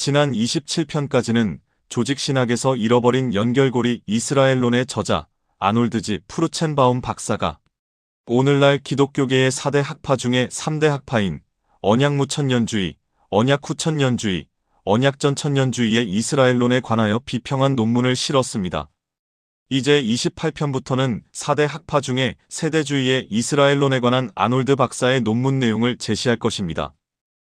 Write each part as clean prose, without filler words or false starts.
지난 27편까지는 조직신학에서 잃어버린 연결고리 이스라엘론의 저자 아놀드 G. 프루첸바움 박사가 오늘날 기독교계의 4대 학파 중에 3대 학파인 언약무천년주의, 언약후천년주의, 언약전천년주의의 이스라엘론에 관하여 비평한 논문을 실었습니다. 이제 28편부터는 4대 학파 중에 세대주의의 이스라엘론에 관한 아놀드 박사의 논문 내용을 제시할 것입니다.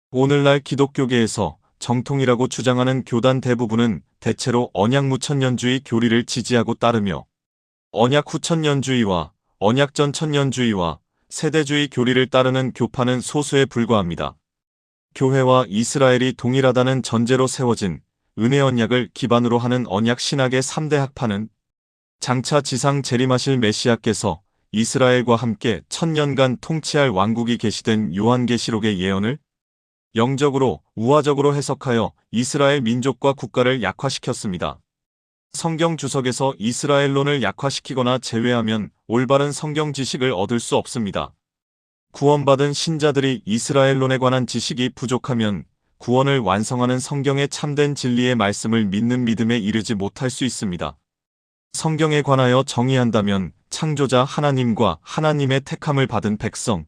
오늘날 기독교계에서 정통이라고 주장하는 교단 대부분은 대체로 언약무천년주의 교리를 지지하고 따르며 언약후천년주의와 언약전천년주의와 세대주의 교리를 따르는 교파는 소수에 불과합니다. 교회와 이스라엘이 동일하다는 전제로 세워진 은혜언약을 기반으로 하는 언약신학의 3대 학파는 장차 지상 재림하실 메시아께서 이스라엘과 함께 1000년간 통치할 왕국이 계시된 요한계시록의 예언을 영적으로, 우화적으로 해석하여 이스라엘 민족과 국가를 약화시켰습니다. 성경 주석에서 이스라엘론을 약화시키거나 제외하면 올바른 성경 지식을 얻을 수 없습니다. 구원받은 신자들이 이스라엘론에 관한 지식이 부족하면 구원을 완성하는 성경의 참된 진리의 말씀을 믿는 믿음에 이르지 못할 수 있습니다. 성경에 관하여 정의한다면 창조자 하나님과 하나님의 택함을 받은 백성,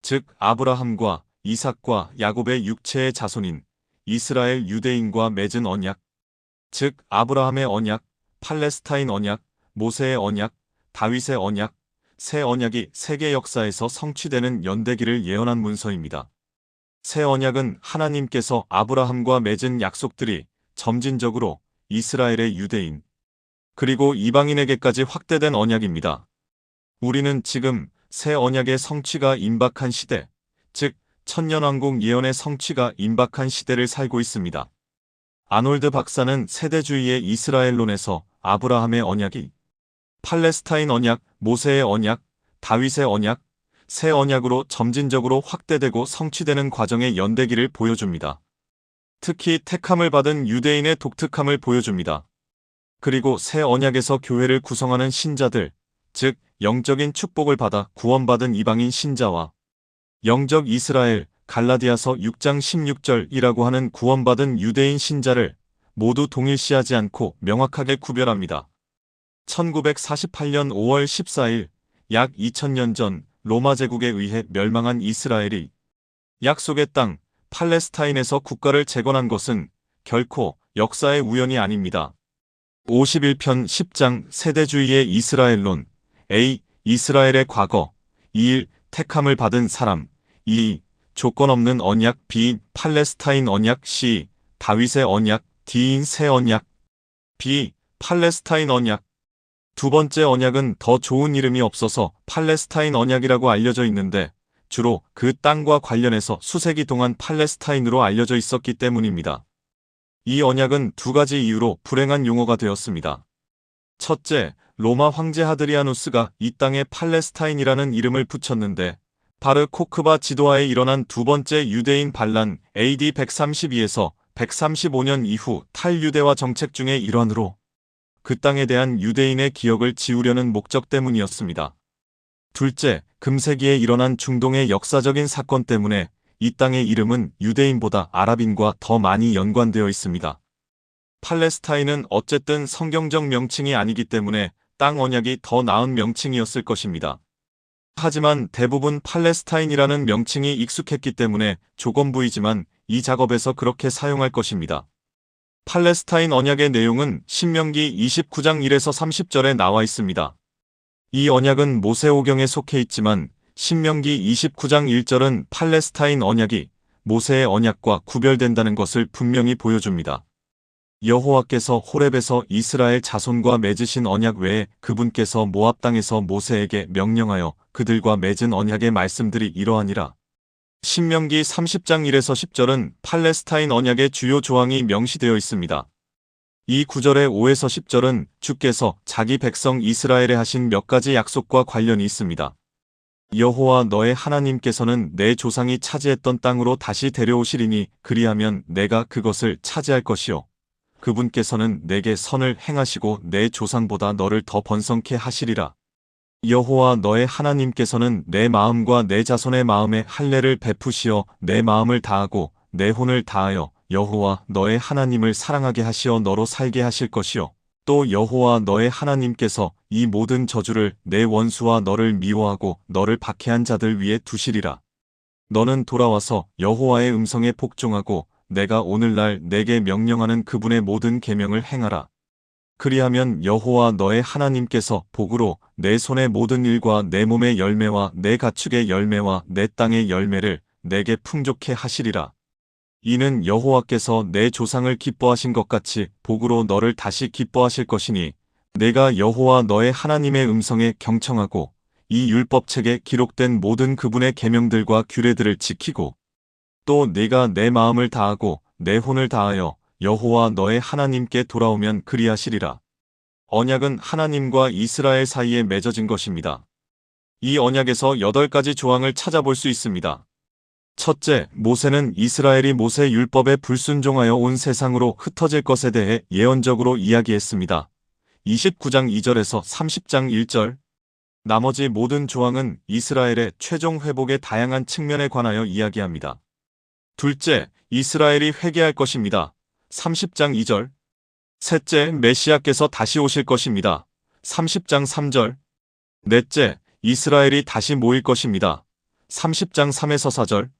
즉 아브라함과 이삭과 야곱의 육체의 자손인 이스라엘 유대인과 맺은 언약, 즉 아브라함의 언약, 팔레스타인 언약, 모세의 언약, 다윗의 언약, 새 언약이 세계 역사에서 성취되는 연대기를 예언한 문서입니다. 새 언약은 하나님께서 아브라함과 맺은 약속들이 점진적으로 이스라엘의 유대인, 그리고 이방인에게까지 확대된 언약입니다. 우리는 지금 새 언약의 성취가 임박한 시대, 즉 천년왕국 예언의 성취가 임박한 시대를 살고 있습니다. 아놀드 박사는 세대주의의 이스라엘론에서 아브라함의 언약이 팔레스타인 언약, 모세의 언약, 다윗의 언약, 새 언약으로 점진적으로 확대되고 성취되는 과정의 연대기를 보여줍니다. 특히 택함을 받은 유대인의 독특함을 보여줍니다. 그리고 새 언약에서 교회를 구성하는 신자들, 즉 영적인 축복을 받아 구원받은 이방인 신자와 영적 이스라엘, 갈라디아서 6장 16절이라고 하는 구원받은 유대인 신자를 모두 동일시하지 않고 명확하게 구별합니다. 1948년 5월 14일, 약 2000년 전 로마 제국에 의해 멸망한 이스라엘이 약속의 땅, 팔레스타인에서 국가를 재건한 것은 결코 역사의 우연이 아닙니다. 51편 10장 세대주의의 이스라엘론 A. 이스라엘의 과거 2. 택함을 받은 사람 2. 조건 없는 언약 B. 팔레스타인 언약 C. 다윗의 언약 D인 새 언약 B. 팔레스타인 언약 두 번째 언약은 더 좋은 이름이 없어서 팔레스타인 언약이라고 알려져 있는데 주로 그 땅과 관련해서 수세기 동안 팔레스타인으로 알려져 있었기 때문입니다. 이 언약은 두 가지 이유로 불행한 용어가 되었습니다. 첫째, 로마 황제 하드리아누스가 이 땅에 팔레스타인이라는 이름을 붙였는데 바르 코크바 지도하에 일어난 두 번째 유대인 반란 AD 132에서 135년 이후 탈유대화 정책 중의 일환으로 그 땅에 대한 유대인의 기억을 지우려는 목적 때문이었습니다. 둘째, 금세기에 일어난 중동의 역사적인 사건 때문에 이 땅의 이름은 유대인보다 아랍인과 더 많이 연관되어 있습니다. 팔레스타인은 어쨌든 성경적 명칭이 아니기 때문에 땅 언약이 더 나은 명칭이었을 것입니다. 하지만 대부분 팔레스타인이라는 명칭이 익숙했기 때문에 조건부이지만 이 작업에서 그렇게 사용할 것입니다. 팔레스타인 언약의 내용은 신명기 29장 1에서 30절에 나와 있습니다. 이 언약은 모세오경에 속해 있지만 신명기 29장 1절은 팔레스타인 언약이 모세의 언약과 구별된다는 것을 분명히 보여줍니다. 여호와께서 호렙에서 이스라엘 자손과 맺으신 언약 외에 그분께서 모압 땅에서 모세에게 명령하여 그들과 맺은 언약의 말씀들이 이러하니라. 신명기 30장 1에서 10절은 팔레스타인 언약의 주요 조항이 명시되어 있습니다. 이 구절의 5에서 10절은 주께서 자기 백성 이스라엘에 하신 몇 가지 약속과 관련이 있습니다. 여호와 너의 하나님께서는 내 조상이 차지했던 땅으로 다시 데려오시리니 그리하면 내가 그것을 차지할 것이요. 그분께서는 내게 선을 행하시고 내 조상보다 너를 더 번성케 하시리라. 여호와 너의 하나님께서는 내 마음과 내 자손의 마음에 할례를 베푸시어 내 마음을 다하고 내 혼을 다하여 여호와 너의 하나님을 사랑하게 하시어 너로 살게 하실 것이요. 또 여호와 너의 하나님께서 이 모든 저주를 내 원수와 너를 미워하고 너를 박해한 자들 위에 두시리라. 너는 돌아와서 여호와의 음성에 복종하고 내가 오늘날 내게 명령하는 그분의 모든 계명을 행하라. 그리하면 여호와 너의 하나님께서 복으로 내 손의 모든 일과 내 몸의 열매와 내 가축의 열매와 내 땅의 열매를 내게 풍족해 하시리라. 이는 여호와께서 내 조상을 기뻐하신 것 같이 복으로 너를 다시 기뻐하실 것이니 내가 여호와 너의 하나님의 음성에 경청하고 이 율법책에 기록된 모든 그분의 계명들과 규례들을 지키고 또 네가 내 마음을 다하고 내 혼을 다하여 여호와 너의 하나님께 돌아오면 그리하시리라. 언약은 하나님과 이스라엘 사이에 맺어진 것입니다. 이 언약에서 8가지 조항을 찾아볼 수 있습니다. 첫째, 모세는 이스라엘이 모세 율법에 불순종하여 온 세상으로 흩어질 것에 대해 예언적으로 이야기했습니다. 29장 2절에서 30장 1절. 나머지 모든 조항은 이스라엘의 최종 회복의 다양한 측면에 관하여 이야기합니다. 둘째, 이스라엘이 회개할 것입니다. 30장 2절. 셋째, 메시아께서 다시 오실 것입니다. 30장 3절. 넷째, 이스라엘이 다시 모일 것입니다. 30장 3에서 4절.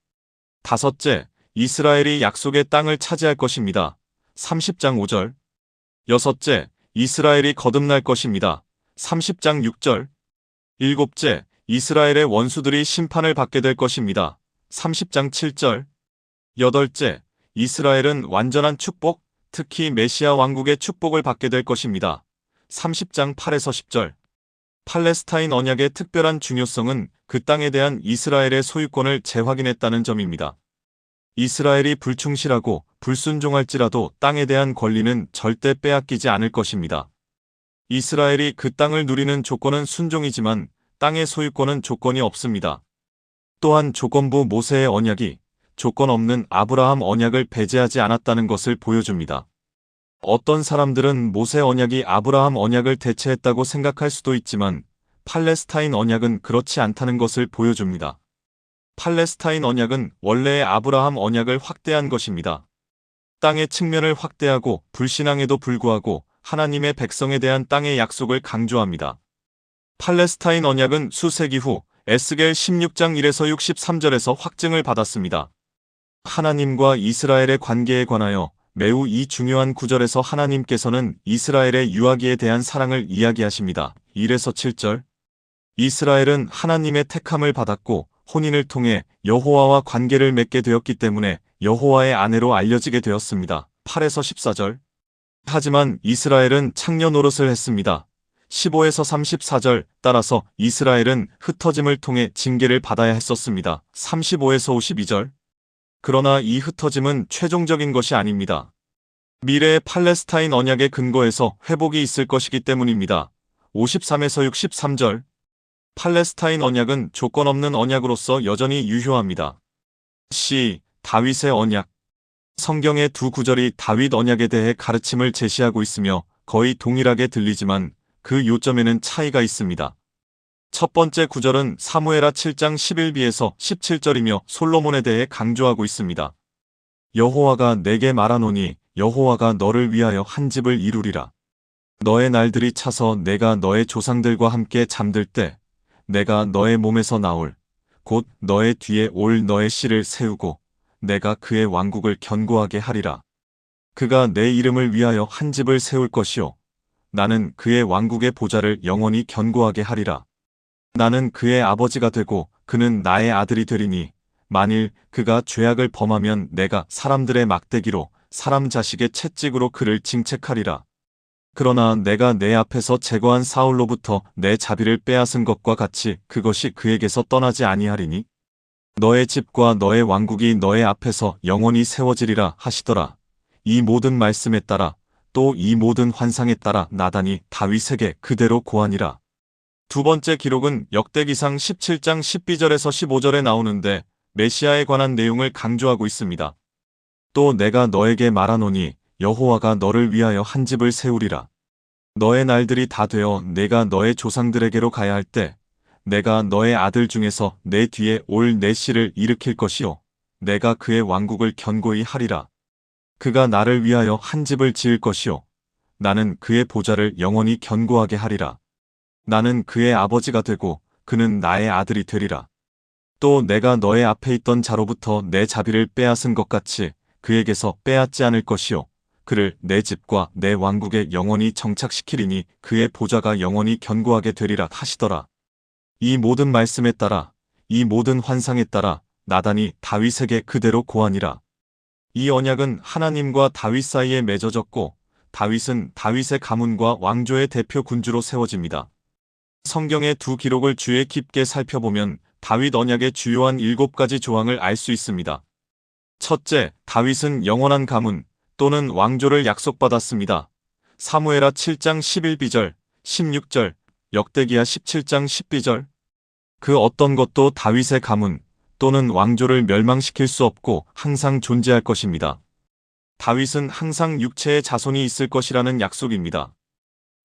다섯째, 이스라엘이 약속의 땅을 차지할 것입니다. 30장 5절. 여섯째, 이스라엘이 거듭날 것입니다. 30장 6절. 일곱째, 이스라엘의 원수들이 심판을 받게 될 것입니다. 30장 7절. 여덟째, 이스라엘은 완전한 축복, 특히 메시아 왕국의 축복을 받게 될 것입니다. 30장 8에서 10절. 팔레스타인 언약의 특별한 중요성은 그 땅에 대한 이스라엘의 소유권을 재확인했다는 점입니다. 이스라엘이 불충실하고 불순종할지라도 땅에 대한 권리는 절대 빼앗기지 않을 것입니다. 이스라엘이 그 땅을 누리는 조건은 순종이지만 땅의 소유권은 조건이 없습니다. 또한 조건부 모세의 언약이 조건 없는 아브라함 언약을 배제하지 않았다는 것을 보여줍니다. 어떤 사람들은 모세 언약이 아브라함 언약을 대체했다고 생각할 수도 있지만 팔레스타인 언약은 그렇지 않다는 것을 보여줍니다. 팔레스타인 언약은 원래의 아브라함 언약을 확대한 것입니다. 땅의 측면을 확대하고 불신앙에도 불구하고 하나님의 백성에 대한 땅의 약속을 강조합니다. 팔레스타인 언약은 수세기 후 에스겔 16장 1에서 63절에서 확증을 받았습니다. 하나님과 이스라엘의 관계에 관하여 매우 이 중요한 구절에서 하나님께서는 이스라엘의 유아기에 대한 사랑을 이야기하십니다. 1에서 7절. 이스라엘은 하나님의 택함을 받았고 혼인을 통해 여호와와 관계를 맺게 되었기 때문에 여호와의 아내로 알려지게 되었습니다. 8에서 14절. 하지만 이스라엘은 창녀 노릇을 했습니다. 15에서 34절. 따라서 이스라엘은 흩어짐을 통해 징계를 받아야 했었습니다. 35에서 52절. 그러나 이 흩어짐은 최종적인 것이 아닙니다. 미래의 팔레스타인 언약의 근거에서 회복이 있을 것이기 때문입니다. 53에서 63절. 팔레스타인 언약은 조건 없는 언약으로서 여전히 유효합니다. C. 다윗의 언약. 성경의 두 구절이 다윗 언약에 대해 가르침을 제시하고 있으며 거의 동일하게 들리지만 그 요점에는 차이가 있습니다. 첫 번째 구절은 사무엘하 7장 11b에서 17절이며 솔로몬에 대해 강조하고 있습니다. 여호와가 내게 말하노니 여호와가 너를 위하여 한 집을 이루리라. 너의 날들이 차서 내가 너의 조상들과 함께 잠들 때 내가 너의 몸에서 나올 곧 너의 뒤에 올 너의 씨를 세우고 내가 그의 왕국을 견고하게 하리라. 그가 내 이름을 위하여 한 집을 세울 것이요 나는 그의 왕국의 보좌를 영원히 견고하게 하리라. 나는 그의 아버지가 되고 그는 나의 아들이 되리니 만일 그가 죄악을 범하면 내가 사람들의 막대기로 사람 자식의 채찍으로 그를 징책하리라. 그러나 내가 내 앞에서 제거한 사울로부터 내 자비를 빼앗은 것과 같이 그것이 그에게서 떠나지 아니하리니 너의 집과 너의 왕국이 너의 앞에서 영원히 세워지리라 하시더라. 이 모든 말씀에 따라 또 이 모든 환상에 따라 나단이 다윗에게 그대로 고하니라. 두 번째 기록은 역대기상 17장 12절에서 15절에 나오는데 메시아에 관한 내용을 강조하고 있습니다. 또 내가 너에게 말하노니 여호와가 너를 위하여 한 집을 세우리라. 너의 날들이 다 되어 내가 너의 조상들에게로 가야 할 때 내가 너의 아들 중에서 내 뒤에 올 내 씨를 일으킬 것이요 내가 그의 왕국을 견고히 하리라. 그가 나를 위하여 한 집을 지을 것이요. 나는 그의 보좌를 영원히 견고하게 하리라. 나는 그의 아버지가 되고 그는 나의 아들이 되리라. 또 내가 너의 앞에 있던 자로부터 내 자비를 빼앗은 것 같이 그에게서 빼앗지 않을 것이요. 그를 내 집과 내 왕국에 영원히 정착시키리니 그의 보좌가 영원히 견고하게 되리라 하시더라. 이 모든 말씀에 따라, 이 모든 환상에 따라 나단이 다윗에게 그대로 고하니라. 이 언약은 하나님과 다윗 사이에 맺어졌고 다윗은 다윗의 가문과 왕조의 대표 군주로 세워집니다. 성경의 두 기록을 주의 깊게 살펴보면 다윗 언약의 주요한 7가지 조항을 알 수 있습니다. 첫째, 다윗은 영원한 가문 또는 왕조를 약속받았습니다. 사무엘하 7장 11비절, 16절, 역대기하 17장 10비절. 그 어떤 것도 다윗의 가문 또는 왕조를 멸망시킬 수 없고 항상 존재할 것입니다. 다윗은 항상 육체의 자손이 있을 것이라는 약속입니다.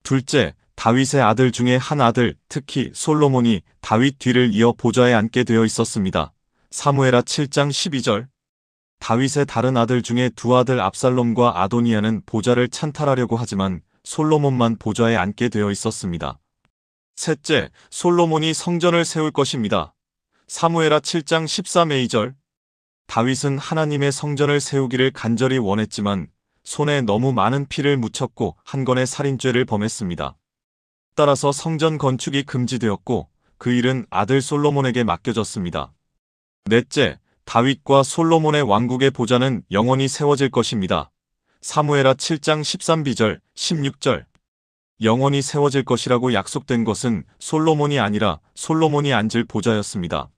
둘째, 다윗의 아들 중에 한 아들, 특히 솔로몬이 다윗 뒤를 이어 보좌에 앉게 되어 있었습니다. 사무엘하 7장 12절. 다윗의 다른 아들 중에 두 아들 압살롬과 아도니아는 보좌를 찬탈하려고 하지만 솔로몬만 보좌에 앉게 되어 있었습니다. 셋째, 솔로몬이 성전을 세울 것입니다. 사무엘하 7장 13a 절. 다윗은 하나님의 성전을 세우기를 간절히 원했지만 손에 너무 많은 피를 묻혔고 한 건의 살인죄를 범했습니다. 따라서 성전 건축이 금지되었고 그 일은 아들 솔로몬에게 맡겨졌습니다. 넷째, 다윗과 솔로몬의 왕국의 보좌는 영원히 세워질 것입니다. 사무엘하 7장 13비절, 16절. 영원히 세워질 것이라고 약속된 것은 솔로몬이 아니라 솔로몬이 앉을 보좌였습니다.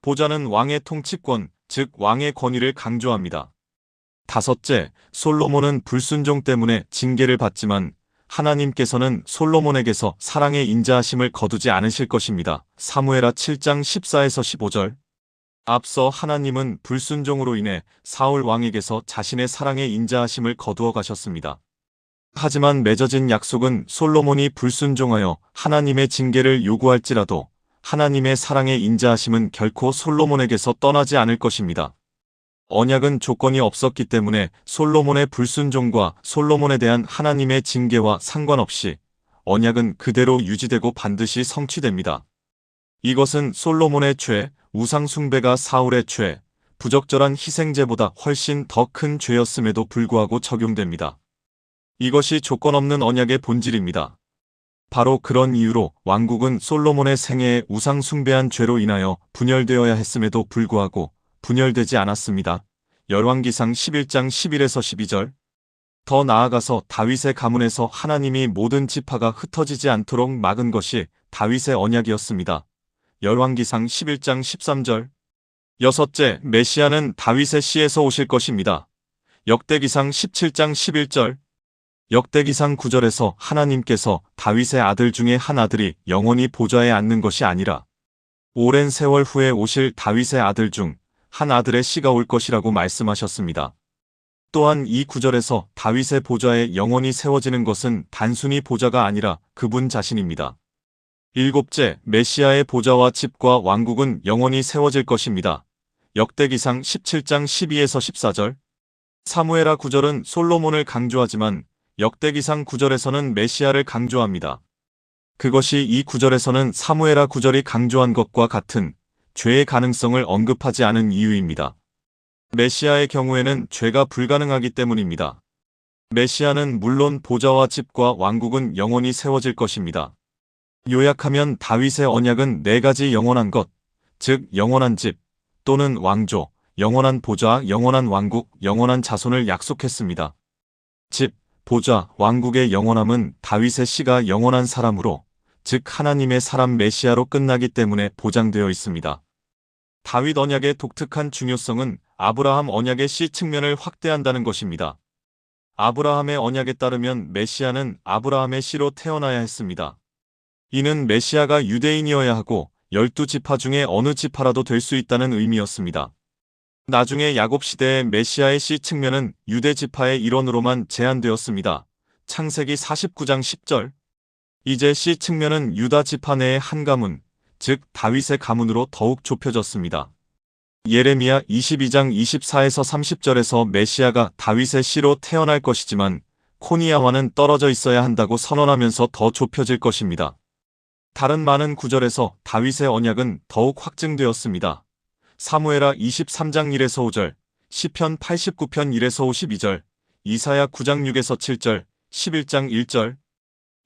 보좌는 왕의 통치권, 즉 왕의 권위를 강조합니다. 다섯째, 솔로몬은 불순종 때문에 징계를 받지만 하나님께서는 솔로몬에게서 사랑의 인자하심을 거두지 않으실 것입니다. 사무엘하 7장 14에서 15절. 앞서 하나님은 불순종으로 인해 사울 왕에게서 자신의 사랑의 인자하심을 거두어 가셨습니다. 하지만 맺어진 약속은 솔로몬이 불순종하여 하나님의 징계를 요구할지라도 하나님의 사랑의 인자하심은 결코 솔로몬에게서 떠나지 않을 것입니다. 언약은 조건이 없었기 때문에 솔로몬의 불순종과 솔로몬에 대한 하나님의 징계와 상관없이 언약은 그대로 유지되고 반드시 성취됩니다. 이것은 솔로몬의 죄, 우상 숭배가 사울의 죄, 부적절한 희생제보다 훨씬 더 큰 죄였음에도 불구하고 적용됩니다. 이것이 조건 없는 언약의 본질입니다. 바로 그런 이유로 왕국은 솔로몬의 생애에 우상 숭배한 죄로 인하여 분열되어야 했음에도 불구하고 분열되지 않았습니다. 열왕기상 11장 11에서 12절. 더 나아가서 다윗의 가문에서 하나님이 모든 지파가 흩어지지 않도록 막은 것이 다윗의 언약이었습니다. 열왕기상 11장 13절. 여섯째, 메시아는 다윗의 씨에서 오실 것입니다. 역대기상 17장 11절. 역대기상 9절에서 하나님께서 다윗의 아들 중에 한 아들이 영원히 보좌에 앉는 것이 아니라 오랜 세월 후에 오실 다윗의 아들 중 한 아들의 씨가 올 것이라고 말씀하셨습니다. 또한 이 9절에서 다윗의 보좌에 영원히 세워지는 것은 단순히 보좌가 아니라 그분 자신입니다. 일곱째, 메시아의 보좌와 집과 왕국은 영원히 세워질 것입니다. 역대기상 17장 12에서 14절. 사무엘하 9절은 솔로몬을 강조하지만 역대기상 9절에서는 메시아를 강조합니다. 그것이 이 9절에서는 사무엘하 9절이 강조한 것과 같은 죄의 가능성을 언급하지 않은 이유입니다. 메시아의 경우에는 죄가 불가능하기 때문입니다. 메시아는 물론 보좌와 집과 왕국은 영원히 세워질 것입니다. 요약하면 다윗의 언약은 4가지 영원한 것, 즉 영원한 집 또는 왕조, 영원한 보좌, 영원한 왕국, 영원한 자손을 약속했습니다. 집, 보좌, 왕국의 영원함은 다윗의 씨가 영원한 사람으로, 즉 하나님의 사람 메시아로 끝나기 때문에 보장되어 있습니다. 다윗 언약의 독특한 중요성은 아브라함 언약의 씨 측면을 확대한다는 것입니다. 아브라함의 언약에 따르면 메시아는 아브라함의 씨로 태어나야 했습니다. 이는 메시아가 유대인이어야 하고 12지파 중에 어느 지파라도 될 수 있다는 의미였습니다. 나중에 야곱 시대의 메시아의 씨 측면은 유대 지파의 일원으로만 제한되었습니다. 창세기 49장 10절. 이제 씨 측면은 유다 지파 내의 한 가문, 즉 다윗의 가문으로 더욱 좁혀졌습니다. 예레미야 22장 24에서 30절에서 메시아가 다윗의 씨로 태어날 것이지만 코니아와는 떨어져 있어야 한다고 선언하면서 더 좁혀질 것입니다. 다른 많은 구절에서 다윗의 언약은 더욱 확증되었습니다. 사무엘하 23장 1에서 5절, 시편 89편 1에서 52절, 이사야 9장 6에서 7절, 11장 1절,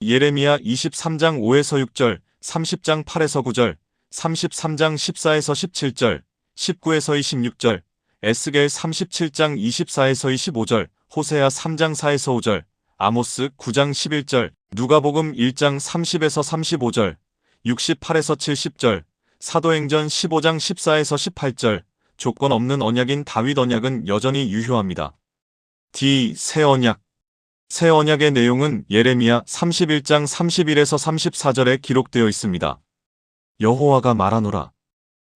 예레미야 23장 5에서 6절, 30장 8에서 9절, 33장 14에서 17절, 19에서 26절, 에스겔 37장 24에서 25절, 호세아 3장 4에서 5절, 아모스 9장 11절, 누가복음 1장 30에서 35절, 68에서 70절, 사도행전 15장 14에서 18절, 조건 없는 언약인 다윗 언약은 여전히 유효합니다. 새 언약. 새 언약의 내용은 예레미야 31장 31에서 34절에 기록되어 있습니다. 여호와가 말하노라.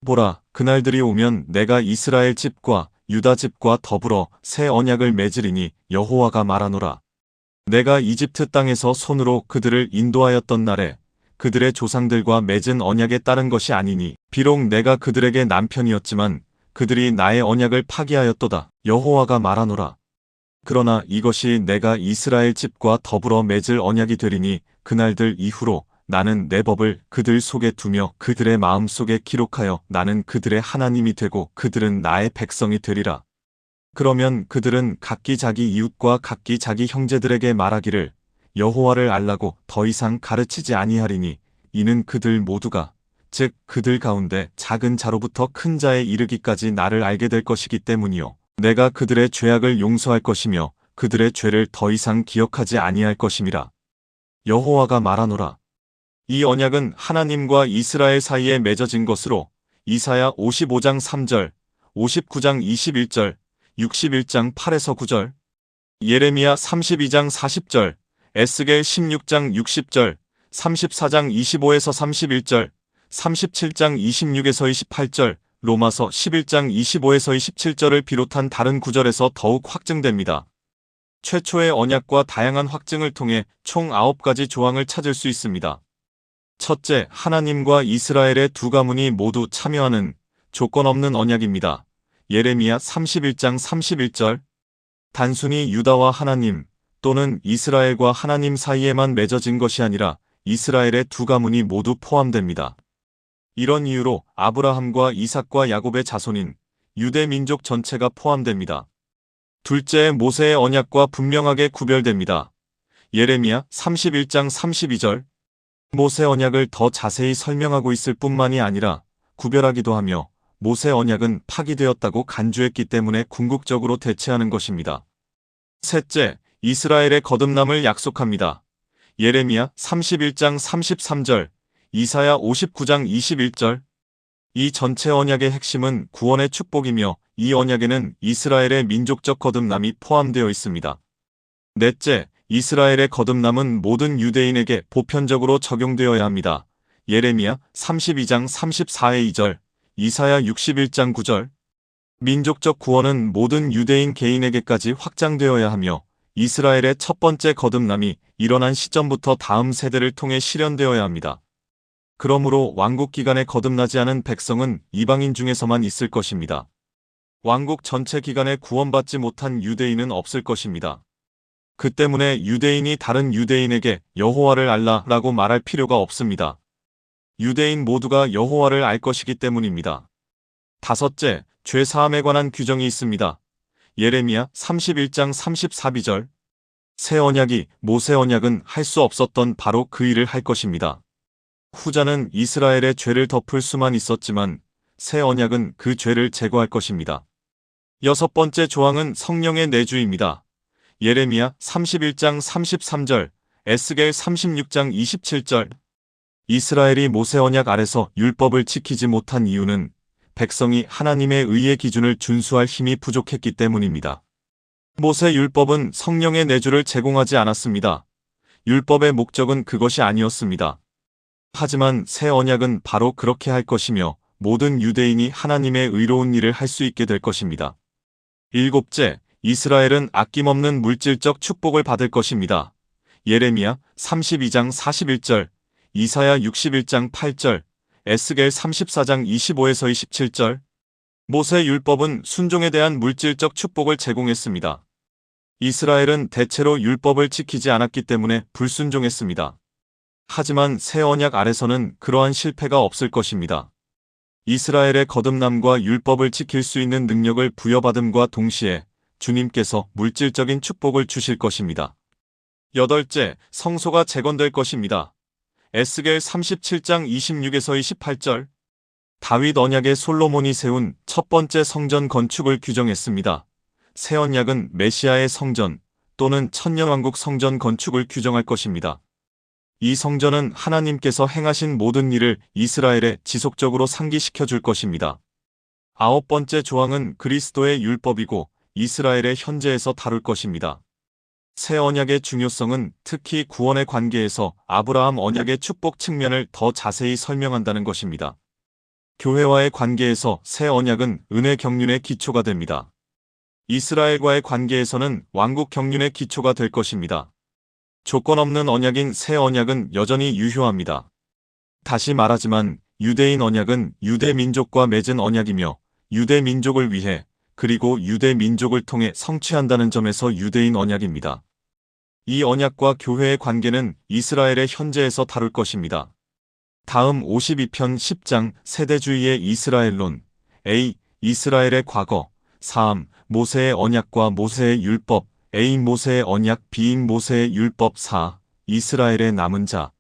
보라, 그날들이 오면 내가 이스라엘 집과 유다 집과 더불어 새 언약을 맺으리니 여호와가 말하노라. 내가 이집트 땅에서 손으로 그들을 인도하였던 날에 그들의 조상들과 맺은 언약에 따른 것이 아니니 비록 내가 그들에게 남편이었지만 그들이 나의 언약을 파기하였도다. 여호와가 말하노라. 그러나 이것이 내가 이스라엘 집과 더불어 맺을 언약이 되리니 그날들 이후로 나는 내 법을 그들 속에 두며 그들의 마음 속에 기록하여 나는 그들의 하나님이 되고 그들은 나의 백성이 되리라. 그러면 그들은 각기 자기 이웃과 각기 자기 형제들에게 말하기를 여호와를 알라고 더 이상 가르치지 아니하리니 이는 그들 모두가 즉 그들 가운데 작은 자로부터 큰 자에 이르기까지 나를 알게 될 것이기 때문이요 내가 그들의 죄악을 용서할 것이며 그들의 죄를 더 이상 기억하지 아니할 것임이라. 여호와가 말하노라. 이 언약은 하나님과 이스라엘 사이에 맺어진 것으로 이사야 55장 3절, 59장 21절, 61장 8에서 9절, 예레미야 32장 40절, 에스겔 16장 60절, 34장 25에서 31절, 37장 26에서 28절, 로마서 11장 25에서 27절을 비롯한 다른 구절에서 더욱 확증됩니다. 최초의 언약과 다양한 확증을 통해 총 9가지 조항을 찾을 수 있습니다. 첫째, 하나님과 이스라엘의 두 가문이 모두 참여하는 조건 없는 언약입니다. 예레미야 31장 31절. 단순히 유다와 하나님 또는 이스라엘과 하나님 사이에만 맺어진 것이 아니라 이스라엘의 두 가문이 모두 포함됩니다. 이런 이유로 아브라함과 이삭과 야곱의 자손인 유대 민족 전체가 포함됩니다. 둘째, 모세의 언약과 분명하게 구별됩니다. 예레미야 31장 32절. 모세 언약을 더 자세히 설명하고 있을 뿐만이 아니라 구별하기도 하며 모세 언약은 파기되었다고 간주했기 때문에 궁극적으로 대체하는 것입니다. 셋째, 이스라엘의 거듭남을 약속합니다. 예레미야 31장 33절, 이사야 59장 21절. 이 전체 언약의 핵심은 구원의 축복이며 이 언약에는 이스라엘의 민족적 거듭남이 포함되어 있습니다. 넷째, 이스라엘의 거듭남은 모든 유대인에게 보편적으로 적용되어야 합니다. 예레미야 32장 34의 2절, 이사야 61장 9절. 민족적 구원은 모든 유대인 개인에게까지 확장되어야 하며 이스라엘의 첫 번째 거듭남이 일어난 시점부터 다음 세대를 통해 실현되어야 합니다. 그러므로 왕국 기간에 거듭나지 않은 백성은 이방인 중에서만 있을 것입니다. 왕국 전체 기간에 구원받지 못한 유대인은 없을 것입니다. 그 때문에 유대인이 다른 유대인에게 여호와를 알라라고 말할 필요가 없습니다. 유대인 모두가 여호와를 알 것이기 때문입니다. 다섯째, 죄 사함에 관한 규정이 있습니다. 예레미야 31장 34절. 새 언약이 모세 언약은 할 수 없었던 바로 그 일을 할 것입니다. 후자는 이스라엘의 죄를 덮을 수만 있었지만 새 언약은 그 죄를 제거할 것입니다. 여섯 번째 조항은 성령의 내주입니다. 예레미야 31장 33절, 에스겔 36장 27절. 이스라엘이 모세 언약 아래서 율법을 지키지 못한 이유는 백성이 하나님의 의의 기준을 준수할 힘이 부족했기 때문입니다. 모세 율법은 성령의 내주를 제공하지 않았습니다. 율법의 목적은 그것이 아니었습니다. 하지만 새 언약은 바로 그렇게 할 것이며 모든 유대인이 하나님의 의로운 일을 할 수 있게 될 것입니다. 일곱째, 이스라엘은 아낌없는 물질적 축복을 받을 것입니다. 예레미야 32장 41절, 이사야 61장 8절, 에스겔 34장 25에서 27절. 모세 율법은 순종에 대한 물질적 축복을 제공했습니다. 이스라엘은 대체로 율법을 지키지 않았기 때문에 불순종했습니다. 하지만 새 언약 아래서는 그러한 실패가 없을 것입니다. 이스라엘의 거듭남과 율법을 지킬 수 있는 능력을 부여받음과 동시에 주님께서 물질적인 축복을 주실 것입니다. 여덟째, 성소가 재건될 것입니다. 에스겔 37장 26에서 28절. 다윗 언약의 솔로몬이 세운 첫 번째 성전 건축을 규정했습니다. 새 언약은 메시아의 성전 또는 천년왕국 성전 건축을 규정할 것입니다. 이 성전은 하나님께서 행하신 모든 일을 이스라엘에 지속적으로 상기시켜 줄 것입니다. 아홉 번째 조항은 그리스도의 율법이고 이스라엘의 현재에서 다룰 것입니다. 새 언약의 중요성은 특히 구원의 관계에서 아브라함 언약의 축복 측면을 더 자세히 설명한다는 것입니다. 교회와의 관계에서 새 언약은 은혜 경륜의 기초가 됩니다. 이스라엘과의 관계에서는 왕국 경륜의 기초가 될 것입니다. 조건 없는 언약인 새 언약은 여전히 유효합니다. 다시 말하지만 유대인 언약은 유대 민족과 맺은 언약이며 유대 민족을 위해 그리고 유대 민족을 통해 성취한다는 점에서 유대인 언약입니다. 이 언약과 교회의 관계는 이스라엘의 현재에서 다룰 것입니다. 다음 52편 10장 세대주의의 이스라엘론. A. 이스라엘의 과거. 3. 모세의 언약과 모세의 율법. A. 모세의 언약. B. 모세의 율법. 4. 이스라엘의 남은 자.